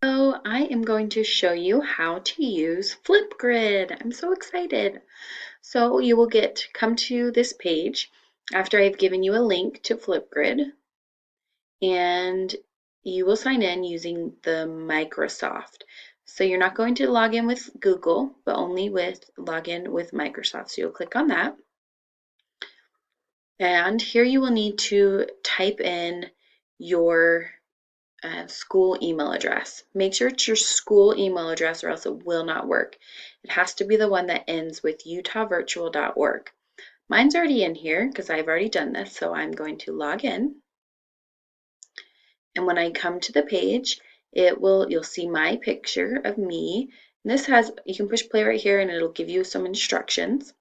So I am going to show you how to use Flipgrid. I'm so excited. So you will come to this page after I've given you a link to Flipgrid, and you will sign in using the Microsoft. So you're not going to log in with Google, but only log in with Microsoft. So you'll click on that. And here you will need to type in your school email address. Make sure it's your school email address or else it will not work. It has to be the one that ends with utahvirtual.org. Mine's already in here because I've already done this, so I'm going to log in. And when I come to the page, you'll see my picture of me. And you can push play right here and it'll give you some instructions.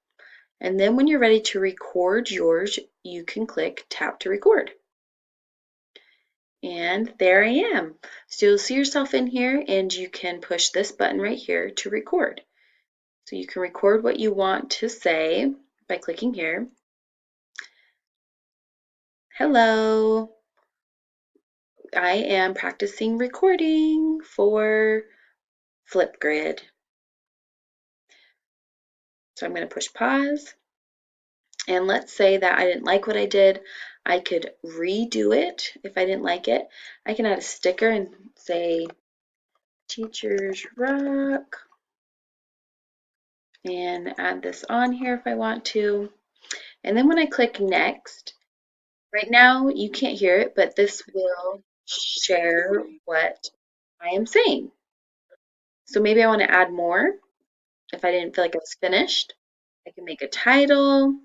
And then when you're ready to record yours, you can click tap to record. And there I am. So you'll see yourself in here and you can push this button right here to record. So you can record what you want to say by clicking here. Hello, I am practicing recording for Flipgrid. So I'm going to push pause. And let's say that I didn't like what I did. I could redo it if I didn't like it. I can add a sticker and say, Teachers Rock, and add this on here if I want to. And then when I click next, right now you can't hear it, but this will share what I am saying. So maybe I want to add more. If I didn't feel like I was finished, I can make a title.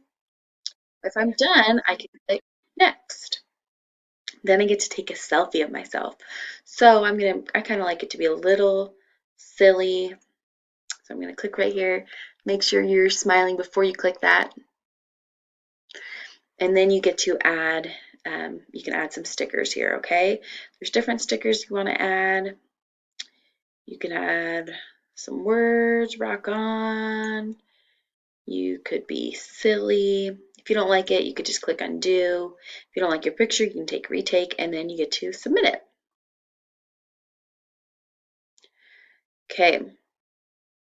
If I'm done, I can click next. Then I get to take a selfie of myself. So I kind of like it to be a little silly. So I'm gonna click right here. Make sure you're smiling before you click that. And then you get to add, you can add some stickers here, okay? There's different stickers you want to add. You can add some words, rock on. You could be silly. If you don't like it, you could just click undo. If you don't like your picture, you can take retake, and then you get to submit it. Okay,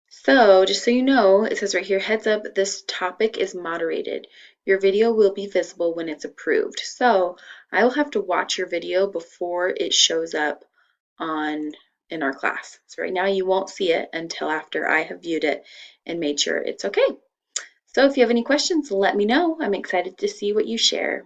so just so you know, it says right here, heads up, this topic is moderated. Your video will be visible when it's approved. So I will have to watch your video before it shows up in our class. So right now you won't see it until after I have viewed it and made sure it's okay. So if you have any questions, let me know. I'm excited to see what you share.